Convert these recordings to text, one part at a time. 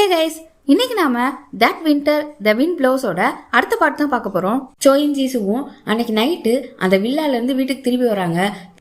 Hey guys, இன்னைக்கு நாம that winter the wind ப்ளோஸோட அடுத்த பாட்டு தான் பார்க்க போறோம். சோயும் ஜீசுவும் அன்னைக்கு நைட்டு அந்த வில்லால இருந்து வீட்டுக்கு திரும்பி வராங்க.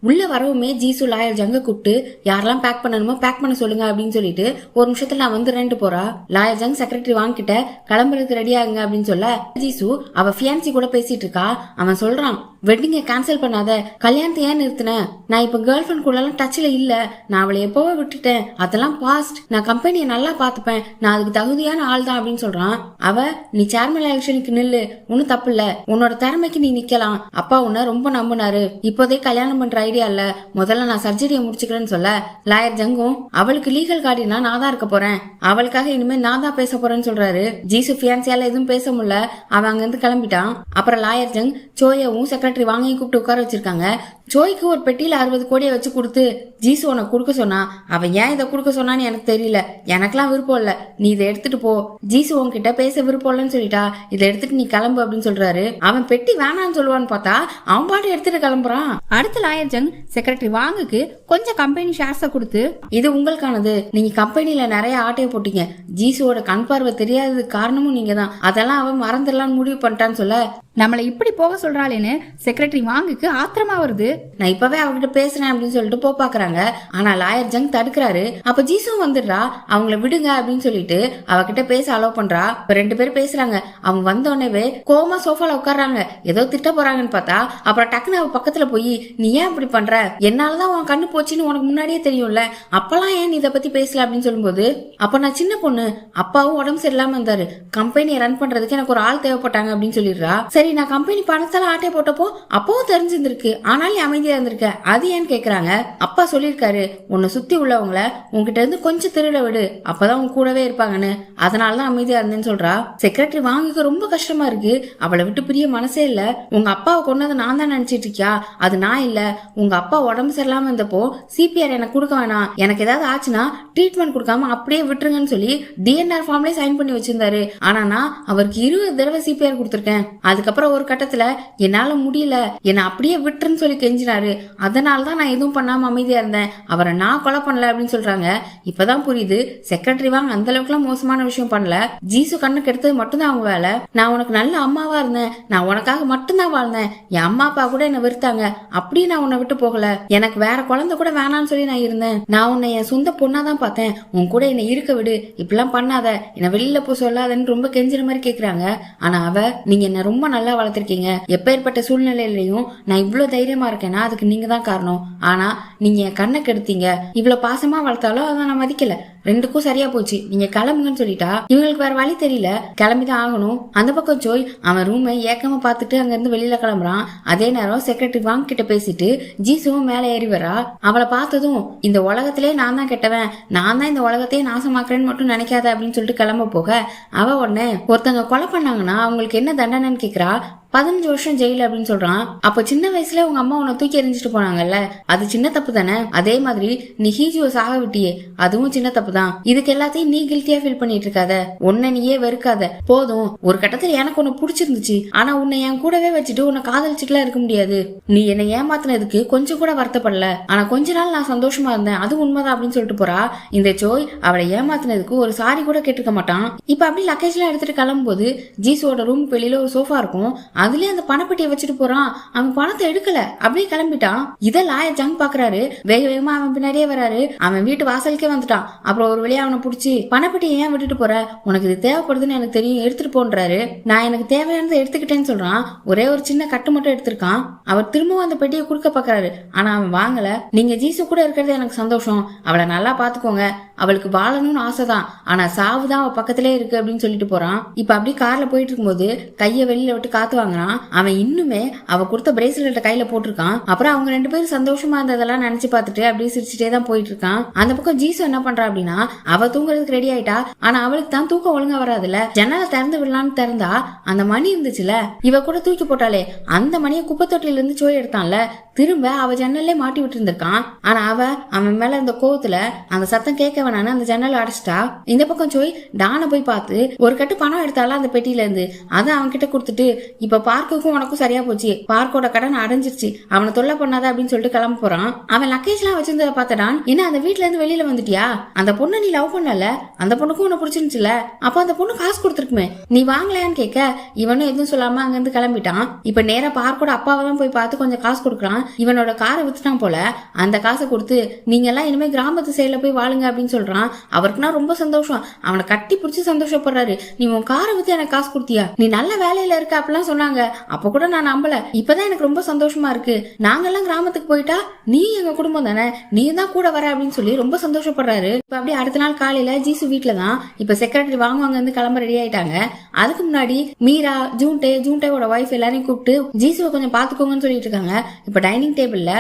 உள்ள வரவுமே ஜீசு லாயர் ஜங்க கூப்பிட்டு யாரெல்லாம் பேக் பண்ணணுமோ பேக் பண்ண சொல்லுங்க அப்படின்னு சொல்லிட்டு ஒரு நிமிஷத்துல நான் வந்துடுறேன்ட்டு போறா. லாயர் ஜங் செக்ரட்டரி வாங்கிட்ட கிளம்புறதுக்கு ரெடி ஆகுங்க அப்படின்னு சொல்ல ஜீசு அவ ஃபியான்சி கூட பேசிட்டு இருக்கா. அவன் சொல்றான், வெட்டிங்க கேன்சல் பண்ணாத, கல்யாணத்தை ஏன் நிறுத்தின, நான் இப்ப கேர்ள் ஃபிரெண்ட் கூட எல்லாம் டச்ல இல்ல, நான் அவளை எப்பவோ விட்டுட்டேன், அதெல்லாம் பாஸ்ட், நான் கம்பெனியை நல்லா பாத்துப்பேன், நான் அதுக்கு தகுதியான ஆள் தான் அப்படின்னு சொல்றான். அவ நீ சேர்மன் எலெக்ஷனுக்கு நில்லு, ஒன்னும் தப்பு இல்ல, உன்னோட திறமைக்கு நீ நிக்கலாம், அப்பா உன்ன ரொம்ப நம்பினாரு, இப்போதே கல்யாணம் பண்ற ஐடியா இல்ல, முதல்ல நான் சர்ஜரியை முடிச்சுக்கிறேன்னு சொல்ல லாயர் ஜங்கும் அவளுக்கு லீகல் கார்டினா நான் தான் இருக்க போறேன், அவளுக்காக இனிமே நான் தான் பேச போறேன்னு சொல்றாரு. ஜீசு ஃபியான்சியால எதுவும் பேச முடியல, அவன் அங்க இருந்து கிளம்பிட்டான். அப்புறம் லாயர் ஜங் சோயவும் செக்ரட்டரி வாங்கி கூப்பிட்டு உட்கார வச்சிருக்காங்க. ஜோய்க்கு ஒரு பெட்டியில 60 கோடியை வச்சு கொடுத்து ஜீசு உனக்கு கொடுக்க சொன்னா, அவன் ஏன் இதை கொடுக்க சொன்னான்னு எனக்கு தெரியல, எனக்கெல்லாம் விருப்பம் இல்ல, நீ இதை எடுத்துட்டு போ, ஜீசு உன்கிட்ட பேச விருப்பம் இல்லன்னு சொல்லிட்டா, இதை எடுத்துட்டு நீ கிளம்பு அப்படின்னு சொல்றாரு. அவன் பெட்டி வேணான்னு சொல்லுவான்னு பார்த்தா அவன் பாட்டு எடுத்துட்டு கிளம்புறான். அடுத்த லாயர் ஜங் செக்ரட்டரி வாங்குக்கு கொஞ்சம் கம்பெனி ஷேர்ஸ கொடுத்து, இது உங்களுக்கானது, நீங்க கம்பெனில நிறைய ஆட்டையை போட்டீங்க, ஜீசுவோட கண் பார்வை தெரியாததுக்கு காரணமும் நீங்க தான், அதெல்லாம் அவன் மறந்துடலான்னு முடிவு பண்ணிட்டான்னு சொல்ல நம்மளை இப்படி போக சொல்றாளேன்னு செக்ரட்டரி வாங்குக்கு ஆத்திரமா வருது. நான் இப்பவே அவகிட்ட பேசுறேன் அப்படின்னு சொல்லிட்டு போ பாக்குறாங்க. ஆனா லாயர் ஜங் தடுக்கிறாரு. அப்ப ஜீசுவும் வந்துடுறா, அவங்கள விடுங்க அப்படின்னு சொல்லிட்டு அவகிட்ட பேச அலோவ் பண்றா. இப்ப 2 பேரும் பேசுறாங்க. அவங்க வந்தோடனே கோமா சோஃபால உட்கார்றாங்க, ஏதோ திட்ட போறாங்கன்னு பார்த்தா அப்புறம் டக்குன்னு அவ பக்கத்துல போய், நீ ஏன் இப்படி பண்ற, என்னாலதான் உன் கண்ணு போச்சுன்னு உனக்கு முன்னாடியே தெரியும்ல, அப்பெல்லாம் ஏன் நீ இதை பத்தி பேசல அப்படின்னு சொல்லும்போது, அப்ப நான் சின்ன பொண்ணு, அப்பாவும் உடம்பு சரியில்லாம இருந்தாரு, கம்பெனியை ரன் பண்றதுக்கு எனக்கு ஒரு ஆள் தேவைப்பட்டாங்க அப்படின்னு சொல்லிடுறா. சரி, நான் கம்பெனி பணத்தால ஆட்டை போட்டப்போ அப்பவும் தெரிஞ்சிருந்திருக்கு, ஆனாலும் அமைதியா இருந்திருக்க, அது ஏன்னு கேக்குறாங்க. அப்பா சொல்லிருக்காரு, உன்னை சுத்தி உள்ளவங்கள உங்ககிட்ட இருந்து கொஞ்சம் திருட விடு, அப்பதான் உன் கூடவே இருப்பாங்கன்னு, அதனாலதான் அமைதியா இருந்தேன்னு சொல்றா. செக்ரட்டரி வாங்கிக்க ரொம்ப கஷ்டமா இருக்கு, அவளை விட்டு பிரிய மனசே இல்ல, உங்க அப்பாவை கொண்டதை நான் தான் நினைச்சிட்டு இருக்கியா, அது நான் இல்ல, உங்க அப்பா உடம்பு சரியில்லாம இருந்தப்போ சிபிஆர் எனக்கு கொடுக்க வேணாம், எனக்கு ஏதாவது ஆச்சுன்னா ட்ரீட்மெண்ட் கொடுக்காம அப்படியே விட்டுருங்கன்னு சொல்லி டிஎன்ஆர் ஃபார்ம்லயே சைன் பண்ணி வச்சிருந்தாரு, ஆனா நான் அவருக்கு 20 தடவை சிபிஆர் கொடுத்திருக்கேன், அதுக்கப்புறம் ஒரு கட்டத்துல என்னால முடியல, என்ன அப்படியே விட்டுருன்னு சொல்லி கெஞ்சினாரு, அதனாலதான் நான் எதுவும் பண்ணாம அமைதியா இருந்தேன், அவரை நான் கொலை பண்ணல அப்படின்னு சொல்றாங்க. இப்பதான் புரியுது செக்ரட்டரி வாங்க அந்த அளவுக்கு எல்லாம் மோசமான விஷயம் பண்ணல, ஜீசு கண்ணுக்கு எடுத்தது மட்டும்தான் அவங்க வேலை, நான் உனக்கு நல்ல அம்மாவா இருந்தேன், நான் உனக்காக மட்டும்தான் வாழ்ந்தேன், என் அம்மா அப்பா கூட என்ன வெறுத்தாங்க, அப்படியே நான் உன்னை விட்டு போகல, எனக்கு வேற குழந்தை கூட வேணான்னு சொல்லி நான் இருந்தேன், நான் உன்னை என் சொந்த பொண்ணாதான் பார்த்தேன், உன் கூட என்னை இருக்க விடு, இப்பெல்லாம் பண்ணாத, என்ன வெளியில போ சொல்லாதன்னு ரொம்ப கெஞ்சுற மாதிரி கேக்குறாங்க. ஆனா அவ, நீங்க என்ன ரொம்ப நல்லா வளர்த்திருக்கீங்க, எப்பேற்பட்ட சூழ்நிலையிலையும் நான் இவ்வளவு தைரியமா இருக்கேன்னா அதுக்கு நீங்க தான் காரணம், ஆனா நீங்க என் கண்ணை கெடுத்தீங்க, இவ்வளவு பாசமா வளர்த்தாலும் அதை நான் மதிக்கல, 2க்கும் சரியா போச்சு, நீங்க கிளம்புங்கன்னு சொல்லிட்டா இவங்களுக்கு வேற வழி தெரியல, கிளம்பிதான் ஆகணும். அந்த பக்கம் ஜோய் அவன் ரூமை ஏக்கமா பாத்துட்டு அங்க இருந்து வெளியில கிளம்புறான். அதே நேரம் செக்ரட்டரி வாங்க கிட்ட பேசிட்டு ஜீசுவும் மேல ஏறி வரா. அவளை பார்த்ததும், இந்த உலகத்திலே நான் தான் கெட்டவன், நான் தான் இந்த உலகத்தையே நாசமாக்குறேன்னு மட்டும் நினைக்காத அப்படின்னு சொல்லிட்டு கிளம்ப போக அவ உடனே, ஒருத்தங்க கொலை பண்ணாங்கன்னா அவங்களுக்கு என்ன தண்டனைன்னு கேக்குறா. 15 வருஷம் ஜெயில அப்படின்னு சொல்றான். அப்ப சின்ன வயசுல உங்க அம்மா உன்னை தூக்கி எறிஞ்சிட்டு போனாங்கல்ல, அது சின்ன தப்பு தானே, அதே மாதிரி நீ ஹீஜுவ சாக விட்டியே, அதுவும் சின்ன தப்பு தான், இதுக்கு எல்லாத்தையும் நீ கில்ட்டியா ஃபீல் பண்ணிட்டு இருக்காத, உன்னை நீயே வெறுக்காத, போதும், ஒரு கட்டத்துல எனக்கு உன்னை பிடிச்சிருந்துச்சு, ஆனா உன்னை என் கூடவே வச்சுட்டு உன்னை காதலிச்சுட்டுலாம் இருக்க முடியாது, நீ என்னை ஏமாத்தினதுக்கு கொஞ்சம் கூட வருத்தப்படல, ஆனா கொஞ்ச நாள் நான் சந்தோஷமா இருந்தேன், அது உண்மைதான் அப்படின்னு சொல்லிட்டு போறா. இந்த ஜோய் அவளை ஏமாத்தினதுக்கு ஒரு சாரி கூட கேட்டுக்க மாட்டான். இப்ப அப்படி லக்கேஜ் எல்லாம் எடுத்துட்டு கிளம்பும் போது ஜீசுவோட ரூம் வெளியில ஒரு சோஃபா இருக்கும், அதுலயே அந்த பணப்பெட்டியை வச்சுட்டு போறான். அவன் பணத்தை எடுக்கல, அப்படியே கிளம்பிட்டான். இத லாயர் ஜங் பாக்குறாரு, வேக வேகமா அவன் பின்னாடியே வராரு. அவன் வீட்டு வாசலுக்கே வந்துட்டான். அப்புறம் ஒரு வழியா அவனை புடிச்சு, பணப்பெட்டியை ஏன் விட்டுட்டு போற, உனக்கு இது தேவைப்படுதுன்னு எனக்கு தெரியும், எடுத்துட்டு போன்றாரு. நான் எனக்கு தேவையானதை எடுத்துக்கிட்டேன்னு சொல்றான். ஒரே ஒரு சின்ன கட்டு மட்டும் எடுத்திருக்கான். அவர் திரும்பவும் அந்த பெட்டியை குடுக்க பாக்குறாரு, ஆனா அவன் வாங்கல. நீங்க ஜீசு கூட இருக்கிறது எனக்கு சந்தோஷம், அவளை நல்லா பாத்துக்கோங்க, அவளுக்கு வாழணும்னு ஆசைதான், ஆனா சாவுதான் அவ பக்கத்திலே இருக்கு அப்படின்னு சொல்லிட்டு போறான். இப்ப அப்படி கார்ல போயிட்டு இருக்கும்போது கைய வெளியில விட்டு காத்து வாங்குறான். அவன் இன்னுமே அவ கொடுத்த பிரேஸ்லெட்ட கையில போட்டிருக்கான். அப்புறம் அவங்க 2 பேரும் சந்தோஷமா இருந்ததெல்லாம் நினைச்சு பார்த்துட்டு அப்படியே சிரிச்சுட்டே தான் போயிட்டு இருக்கான். அந்த பக்கம் ஜீசு என்ன பண்றா அப்படின்னா, அவ தூங்குறதுக்கு ரெடி ஆயிட்டா, ஆனா அவளுக்கு தான் தூக்கம் ஒழுங்கா வராதுல, ஜன்னலை திறந்து விடலான்னு திறந்தா அந்த மணி இருந்துச்சுல, இவ கூட தூக்கி போட்டாலே அந்த மணியை குப்பை தொட்டில இருந்து சோய் எடுத்தான்ல, திரும்ப அவ ஜன்னல்லே மாட்டி விட்டு இருந்திருக்கான். ஆனா அவன் மேல இந்த கோவத்துல அந்த சத்தம் கேட்க வேணான்னு அந்த ஜன்னல் அடைச்சிட்டா. இந்த பக்கம் சோய் டானை போய் பார்த்து ஒரு கட்டு பணம் எடுத்தாலும் அந்த பெட்டியில இருந்து அதை அவன் கிட்ட கொடுத்துட்டு, இப்ப பார்க்குக்கும் உனக்கும் சரியா போச்சு, பார்க்கோட கடன் அடைஞ்சிருச்சு, அவனை தொல்லை பண்ணாத அப்படின்னு சொல்லிட்டு கிளம்ப போறான். அவன் லக்கேஜ் எல்லாம் வச்சிருந்ததை பார்த்துட்டான். என்ன அந்த வீட்டுல இருந்து வெளியில வந்துட்டியா? அந்த பொண்ணை நீ லவ் பண்ணல, அந்த பொண்ணுக்கும் உன்னை பிடிச்சிருந்துச்சுல, அப்ப அந்த பொண்ணு காசு கொடுத்துருக்குமே, நீ வாங்கலையான்னு கேட்க இவனும் எதுவும் சொல்லாம அங்க இருந்து கிளம்பிட்டான். இப்ப நேரா பார்க்கோட அப்பாவை தான் போய் பார்த்து கொஞ்சம் காசு கொடுக்குறான். இவனோட காரை வித்துட்டான் போல. அந்த காசை கொடுத்து நீங்க எல்லாம் இனிமே கிராமத்து சைடுல போய் வாழுங்க அப்படின்னு சொல்றான். அவருக்குன்னா ரொம்ப சந்தோஷம். அவனை கட்டி பிடிச்சி சந்தோஷப்படுறாரு. நீ உன் காரை வித்து எனக்கு காசு கொடுத்தியா, நீ நல்ல வேலையில இருக்க அப்படிலாம் சொன்னாங்க. அப்ப கூட நான் நம்பல. இப்பதான் எனக்கு ரொம்ப சந்தோஷமா இருக்கு. நாங்கெல்லாம் கிராமத்துக்கு போயிட்டா நீ எங்க குடும்பம் தானே, நீ தான் கூட வர அப்படின்னு சொல்லி ரொம்ப சந்தோஷப்படுறாரு. இப்ப அப்படியே அடுத்த நாள் காலையில ஜீசு வீட்டுல தான் இப்ப செக்ரட்டரி வாங்குவாங்க வந்து கிளம்ப ரெடி ஆயிட்டாங்க. அதுக்கு முன்னாடி மீரா, ஜூன்டேவோட வைஃப் எல்லாரையும் கூப்பிட்டு ஜீசுவை கொஞ்சம் பாத்துக்கோங்கன்னு சொல்லிட்டு இருக்காங்க. இப்ப டைனிங் டேபிள்ல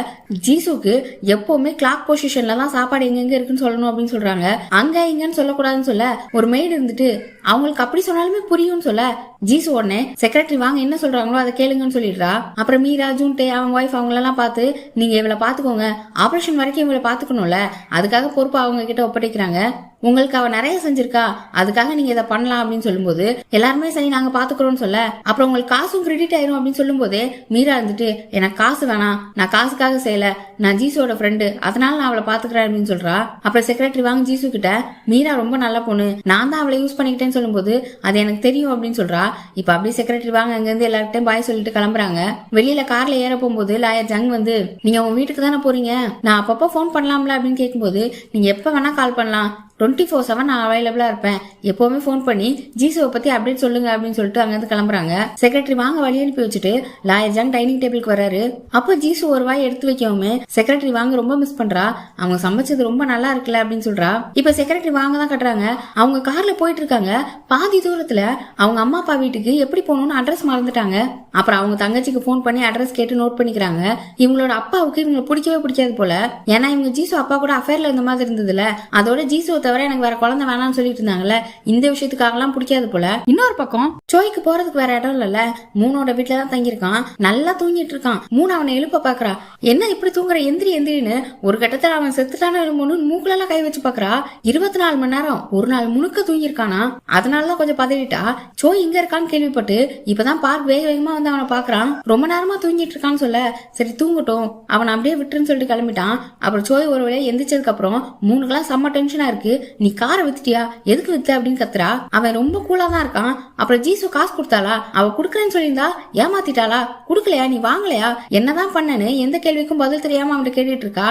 ஜீசுக்கு எப்பவுமே கிளாக் பொசிஷன்ல தான் சாப்பாடு எங்க இருக்குன்னு சொல்லணும் அப்படின்னு சொல்றாங்க. அங்க இங்கன்னு சொல்லக்கூடாதுன்னு சொல்ல ஒரு மெய்டு இருந்துட்டு அவங்களுக்கு அப்படி சொன்னாலுமே புரியும்னு சொல்ல ஜீசு உடனே செக்ரட்டரி வாங்க என்ன சொல்றாங்களோ அதை கேளுங்கன்னு சொல்லிடுறா. அப்புறம் மீரா, ஜூன்டே, அவங்க ஒய்ஃப் அவங்களெல்லாம் பார்த்து நீங்க இவளை பாத்துக்கோங்க, ஆபரேஷன் வரைக்கும் இவளை பாத்துக்கணும்ல, அதுக்காக பொறுப்பு அவங்க கிட்ட ஒப்படைக்கிறாங்க. உங்களுக்கு அவ நிறைய செஞ்சிருக்கா, அதுக்காக நீங்க இதை பண்ணலாம் அப்படின்னு சொல்லும்போது எல்லாருமே சரி நாங்க பாத்துக்கிறோம்னு சொல்ல, அப்புறம் உங்களுக்கு காசும் கிரெடிட் ஆயிரும் அப்படின்னு சொல்லும் போதே மீரா இருந்துட்டு எனக்கு காசு வேணாம், நான் காசுக்காக செய்யல, நான் ஜீசுவோட ஃப்ரெண்டு, அதனால நான் அவளை பாத்துக்கிறேன் அப்படின்னு சொல்றா. அப்புறம் செக்ரட்டரி வாங்க ஜீசு கிட்ட மீரா ரொம்ப நல்ல பொண்ணு, நான் தான் அவளை யூஸ் பண்ணிக்கிட்டேன்னு சொல்லும்போது அது எனக்கு தெரியும் அப்படின்னு சொல்றா. இப்ப அப்படியே செக்ரட்டரி வாங்க அங்க இருந்து எல்லார்கிட்டையும் பாய் சொல்லிட்டு கிளம்புறாங்க. வெளியில கார்ல ஏற போகும்போது லாயர் ஜங் வந்து நீங்க உங்க வீட்டுக்கு தானே போறீங்க, நான் அப்பப்போ போன் பண்ணலாம்ல அப்படின்னு கேட்கும்போது நீங்க எப்ப வேணா கால் பண்ணலாம், 24/7 நான் அவைலபிளா இருப்பேன், எப்பவுமே போன் பண்ணி ஜீசுவை பத்தி அப்டேட் சொல்லுங்க அப்படின்னு சொல்லிட்டு அங்க இருந்து கிளம்புறாங்க. செக்ரட்டரி வாங்க வழி அனுப்பி வச்சுட்டு லாயர் ஜங் டைனிங் டேபிளுக்கு வராரு. அப்போ ஜீசு ஒரு வாய் எடுத்து வைக்கவுமே செக்ரட்டரி வாங்க ரொம்ப மிஸ் பண்றா. அவங்க சமைச்சது ரொம்ப நல்லா இருக்குல்ல அப்படின்னு சொல்றா. இப்ப செக்ரட்டரி வாங்க தான் கட்டுறாங்க. அவங்க கார்ல போயிட்டு இருக்காங்க. பாதி தூரத்துல அவங்க அம்மா அப்பா வீட்டுக்கு எப்படி போகணும்னு அட்ரஸ் மறந்துட்டாங்க. அப்புறம் அவங்க தங்கச்சிக்கு போன் பண்ணி அட்ரஸ் கேட்டு நோட் பண்ணிக்கிறாங்க. இவங்களோட அப்பாவுக்கு இவங்க பிடிக்கவே பிடிக்காது போல. ஏன்னா இவங்க ஜீசு அப்பா கூட அஃபேர்ல இருந்த மாதிரி இருந்ததுல, அதோட ஜீசுவை தவிர எனக்கு வேற குழந்தை வேணாம்னு சொல்லிட்டு இருந்தாங்கல்ல, இந்த விஷயத்துக்காக எல்லாம் பிடிக்காது போல. இன்னொரு பக்கம் சோய்க்கு போறதுக்கு வேற இடம் இல்ல, மூணோட வீட்டுலதான் தங்கியிருக்கான். நல்லா தூங்கிட்டு இருக்கான். மூணு அவனை எழுப்ப பாக்குறா. என்ன இப்படி தூங்குற, எந்திரின்னு. ஒரு கட்டத்துல அவன் செத்துட்டான மூக்குல எல்லாம் கை வச்சு பாக்குறா. 24 மணி நேரம் ஒரு நாள் முழுக்க தூங்கிருக்கானா. அதனாலதான் கொஞ்சம் பதவிட்டா. சோய் இங்க இருக்கான்னு கேள்விப்பட்டு இப்பதான் பார்க் வேக வேகமா வந்து அவனை பாக்குறான். ரொம்ப நேரமா தூங்கிட்டு இருக்கான்னு சொல்ல சரி தூங்கட்டும் அவன் அப்படியே விட்டுருன்னு சொல்லிட்டு கிளம்பிட்டான். அப்புறம் சோய் ஒரு வேளையை எந்திரிச்சதுக்கு அப்புறம் மூணுக்கெல்லாம் செம்ம டென்ஷனா இருக்கு. நீ காரை வித்துட்டியா, எதுக்கு வித்த அப்படின்னு கத்துறா. அவன் ரொம்ப கூலா தான் இருக்கான். அப்புறம் ஜீசு காசு கொடுத்தாளா, அவ குடுக்கறேன்னு சொல்லியிருந்தா ஏமாத்திட்டாளா, குடுக்கலையா, நீ வாங்கலையா, என்னதான் பண்ணனு எந்த கேள்விக்கும் பதில் தெரியாம அவன் கேட்டுட்டு இருக்கா.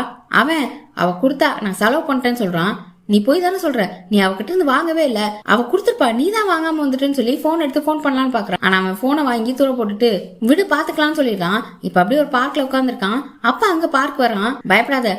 அவ கொடுத்தா நான் செலவு பண்ணிட்டேன்னு சொல்றான். நீ போய் தானே சொல்ற, நீ அவகிட்ட இருந்து வாங்கவே இல்ல, அவ குடுத்துருப்பா, நீ தான் வாங்காம வந்துட்டுன்னு சொல்லி போன் எடுத்து போன் பண்ணலான்னு பாக்குறான். ஆனா அவன் போனை வாங்கி தூர போட்டுட்டு விடு பாத்துக்கலாம்னு சொல்லிடுறான். இப்ப அப்படியே ஒரு பார்க்ல உட்காந்துருக்கான். அப்ப அங்க பார்க் வரான். பயப்படாத,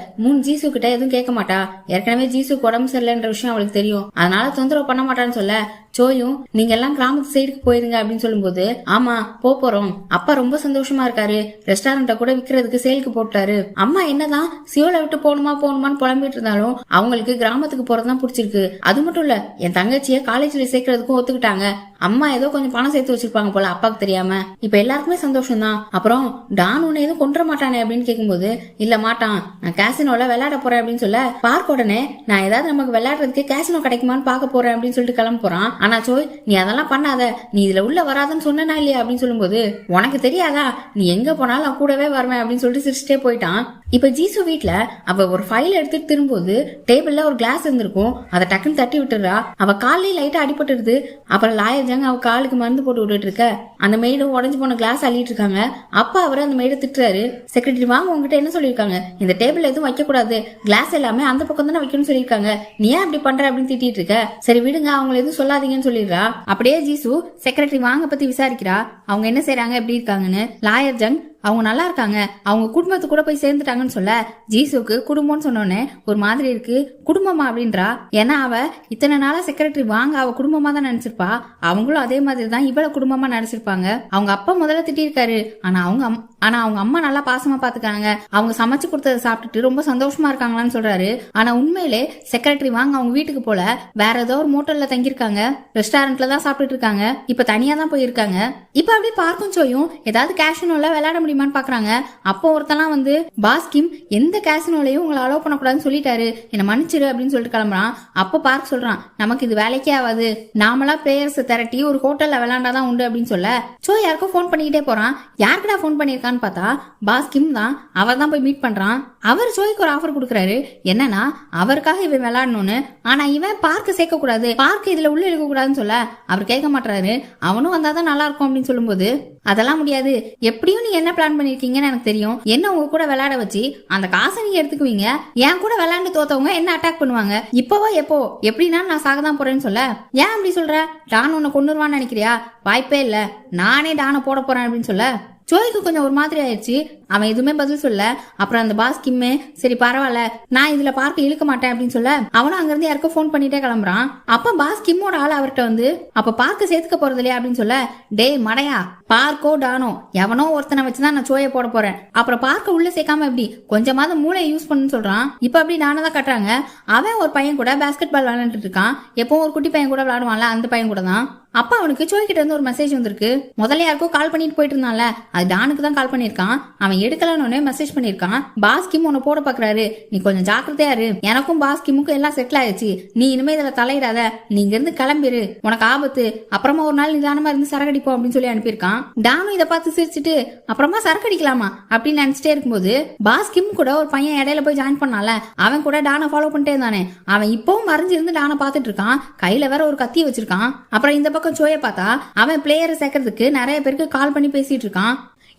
ஜீசு கிட்ட எதுவும் கேட்க மாட்டா, ஏற்கனவே ஜீசுக்கு உடம்பு சரியில்லைன்ற விஷயம் அவளுக்கு தெரியும், அதனால தொந்தரவு பண்ண மாட்டான்னு சொல்ல சோயும் நீங்க எல்லாம் கிராமத்து சைடுக்கு போயிருங்க அப்படின்னு சொல்லும்போது ஆமா போறோம், அப்பா ரொம்ப சந்தோஷமா இருக்காரு, ரெஸ்டாரண்ட கூட விக்கிறதுக்கு சேலுக்கு போட்டாரு, அம்மா என்னதான் சியோல விட்டு போகணுமான்னு புலம்பிட்டு இருந்தாலும் அவங்களுக்கு கிராமத்துக்கு போறதுதான் பிடிச்சிருக்கு. அது மட்டும் இல்ல என் தங்கச்சிய காலேஜ்ல சேர்க்கறதுக்கும் ஒத்துக்கிட்டாங்க. அம்மா ஏதோ கொஞ்சம் பணம் சேர்த்து வச்சிருப்பாங்க போல அப்பாக்கு தெரியாம. இப்ப எல்லாருக்குமே சந்தோஷம் தான். அப்புறம் டான் உன்னை எதுவும் கொன்ற மாட்டானே அப்படின்னு கேட்கும்போது இல்ல மாட்டான், நான் கேசினோல விளையாட போறேன் அப்படின்னு சொல்ல பார்க்க உடனே நான் ஏதாவது நமக்கு விளையாடுறதுக்கு கேசினோ கிடைக்குமான்னு பாக்க போறேன் அப்படின்னு சொல்லிட்டு கிளம்ப போறான். ஆனா சோய் நீ அதெல்லாம் பண்ணாத, நீ இதுல உள்ள வராதன்னு சொன்னா இல்லையா அப்படின்னு சொல்லும்போது உனக்கு தெரியாதா, நீ எங்க போனாலும் நான் கூடவே வருவேன் அப்படின்னு சொல்லிட்டு சிரிச்சிட்டே போயிட்டான். இப்ப ஜீசு வீட்டுல அவ ஒரு ஃபைல் எடுத்துட்டு திரும்பும்போது டேபிள்ல ஒரு கிளாஸ் இருந்திருக்கும், அதை டக்குன்னு தட்டி விட்டுறா. அவ காலையில லைட்டா அடிபட்டுருது. அப்புறம் லாயர் ஜங் அவ காலுக்கு மருந்து போட்டு விட்டுட்டு இருக்க. அந்த மெய்டும் உடஞ்சு போன கிளாஸ் அள்ளிட்டு இருக்காங்க. அப்பா அவரை அந்த மெய்ட திட்டுறாரு. செக்ரட்டரி வாங்க உங்ககிட்ட என்ன சொல்லிருக்காங்க, இந்த டேபிள் எதுவும் வைக்க கூடாது, கிளாஸ் எல்லாமே அந்த பக்கம் தானே வைக்கணும்னு சொல்லிருக்காங்க, நீ ஏன் அப்படி பண்ற அப்படின்னு திட்டிட்டு இருக்க, சரி விடுங்க அவங்களை எதுவும் சொல்லாதீங்கன்னு சொல்லிடுறா. அப்படியே ஜீசு செக்ரட்டரி வாங்க பத்தி விசாரிக்கிறா. அவங்க என்ன செய்யறாங்க எப்படி இருக்காங்கன்னு. லாயர் ஜங் அவங்க நல்லா இருக்காங்க, அவங்க குடும்பத்து கூட போய் சேர்ந்துட்டாங்கன்னு சொல்ல ஜீசுக்கு குடும்பம்னு சொன்னோன்னே ஒரு மாதிரி இருக்கு. குடும்பமா அப்படின்றா. ஏன்னா அவ இத்தனை நாளா செக்ரட்டரி வாங்க அவ குடும்பமா தான் நினைச்சிருப்பா. அவங்களும் அதே மாதிரி தான் இவள குடும்பமா நினைச்சிருப்பாங்க. அவங்க அப்பா முதல்ல திட்டிருக்காரு, ஆனா அவங்க அம்மா நல்லா பாசமா பாத்துக்காங்க, அவங்க சமைச்சு கொடுத்ததை சாப்பிட்டுட்டு ரொம்ப சந்தோஷமா இருக்காங்களான்னு சொல்றாரு. ஆனா உண்மையிலே செக்ரட்டரி வாங்க அவங்க வீட்டுக்கு போல வேற ஏதோ ஒரு மோட்டல்ல தங்கியிருக்காங்க, ரெஸ்டாரண்ட்ல தான் சாப்பிட்டுட்டு இருக்காங்க. இப்ப தனியா தான் போயிருக்காங்க. இப்ப அப்படி பார்க்கும் சோயும் ஏதாவது கேஷனோல விளையாட முடியுமான்னு பாக்குறாங்க. அப்போ ஒருத்தலாம் வந்து பாஸ் கிம் எந்த கேசினோலையும் உங்களை அலோவ் பண்ணக்கூடாதுன்னு சொல்லிட்டாரு, என்ன மன்னிச்சிரு அப்படின்னு சொல்லிட்டு கிளம்புறான். அப்ப பார்க் சொல்றான், நமக்கு இது வேலைக்கே ஆகாது, நாமளா பிளேயர்ஸ் திரட்டி ஒரு ஹோட்டல்ல விளையாண்டாதான் உண்டு அப்படின்னு சொல்ல சோ யாருக்கும் போன் பண்ணிக்கிட்டே போறான். யாருக்குடா போன் பண்ணிருக்கான்னு பார்த்தா பாஸ் கிம் தான். அவர் தான் போய் மீட் பண்றான். அவர் ஜோய்க்கு ஒரு ஆஃபர் கொடுக்குறாரு. என்னன்னா அவருக்காக இவன் விளையாடணும்னு. ஆனா இவன் பார்க்க சேர்க்க கூடாது, பார்க்க இதுல உள்ள இருக்க கூடாதுன்னு சொல்ல அவர் கேட்க மாட்டாரு. அவனும் வந்தாதான் நல்லா இருக்கும் அப்படின்னு சொல்லும்போது அதெல்லாம் முடியாது, எப்படியும் நீங்க என்ன பிளான் பண்ணிருக்கீங்கன்னு எனக்கு தெரியும், என்ன உங்க கூட விளையாட வச்சு அந்த காசை நீங்க எடுத்துக்குவீங்க, என் கூட விளையாண்டு தோத்தவங்க என்ன அட்டாக் பண்ணுவாங்க, இப்பவோ எப்போ எப்படின்னா நான் சாகதான் போறேன்னு சொல்ல ஏன் அப்படி சொல்ற, டான் உன்னை கொண்டுருவான்னு நினைக்கிறியா, வாய்ப்பே இல்ல, நானே டானை போட போறேன் அப்படின்னு சொல்ல ஜோய்க்கு கொஞ்சம் ஒரு மாதிரி ஆயிடுச்சு. அவன் எதுவுமே பதில் சொல்ல. அப்புறம் அந்த பாஸ் கிம்மே சரி பரவாயில்ல நான் இதுல பார்க்க இழுக்க மாட்டேன் அப்படின்னு சொல்ல அவனும் அங்கிருந்து யாருக்கும் போன் பண்ணிட்டே கிளம்புறான். அப்ப பாஸ் கிம்மோட ஆள் அவர்கிட்ட வந்து அப்ப பார்க்க சேர்த்துக்க போறது இல்லையா அப்படின்னு சொல்ல டே மடையா, பார்க்கோ டானோ எவனோ ஒருத்தனை வச்சுதான் நான் சோயை போட போறேன், அப்புறம் பார்க்க உள்ள சேர்க்காம எப்படி கொஞ்சமாவது மூளை யூஸ் பண்ணுன்னு சொல்றான். இப்ப அப்படி டானை தான் கட்டுறாங்க. அவன் ஒரு பையன் கூட பேஸ்கெட் பால் விளையாண்டுட்டு இருக்கான். எப்பவும் ஒரு குட்டி பையன் கூட விளையாடுவான்ல அந்த பையன் கூட தான். அப்ப அவனுக்கு சோய் கிட்ட இருந்து ஒரு மெசேஜ் வந்திருக்கு. முதல்ல யாருக்கோ கால் பண்ணிட்டு போயிட்டு இருந்தான்ல, அது டானுக்கு தான் கால் பண்ணிருக்கான். அவன் எடுக்கலன்னு மெசேஜ் பண்ணிருக்கான். பாஸ் கிம் உன்னை போட பாக்குறாரு, நீ கொஞ்சம் ஜாக்கிரதையா இரு, எனக்கும் பாஸ் கிமுக்கும் எல்லாம் செட்டில் ஆயிடுச்சு, நீ இனிமே இதுல தலையிடாத, நீ இங்க இருந்து கிளம்பிரு, உனக்கு ஆபத்து, அப்புறமா ஒரு நாள் நிதானமா இருந்து சரக்கடிப்போம் அப்படின்னு சொல்லி அனுப்பியிருக்கான். டானும் இதை பார்த்து சிரிச்சுட்டு அப்புறமா சரக்கடிக்கலாமா அப்படின்னு நினைச்சிட்டே இருக்கும்போது பாஸ் கிம் கூட ஒரு பையன் இடையில போய் ஜாயின் பண்ணால, அவன் கூட டானை ஃபாலோ பண்ணிட்டே இருந்தானே, அவன் இப்பவும் மறைஞ்சு இருந்து டானை பாத்துட்டு இருக்கான். கையில வேற ஒரு கத்தி வச்சிருக்கான். அப்புறம் இந்த பக்கம் சோயை பார்த்தா அவன் பிளேயரை சேர்க்கறதுக்கு நிறைய பேருக்கு கால் பண்ணி பேசிட்டு இருக்கான்.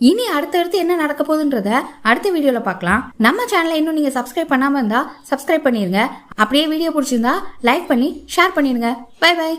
இனி அடுத்தடுத்து என்ன நடக்க போகுதுன்றத அடுத்த வீடியோல பார்க்கலாம். நம்ம சேனலை இன்னும் நீங்க சப்ஸ்கிரைப் பண்ணாம இருந்தா சப்ஸ்கிரைப் பண்ணிருங்க. அப்படியே வீடியோ பிடிச்சிருந்தா லைக் பண்ணி ஷேர் பண்ணிருங்க. Bye by.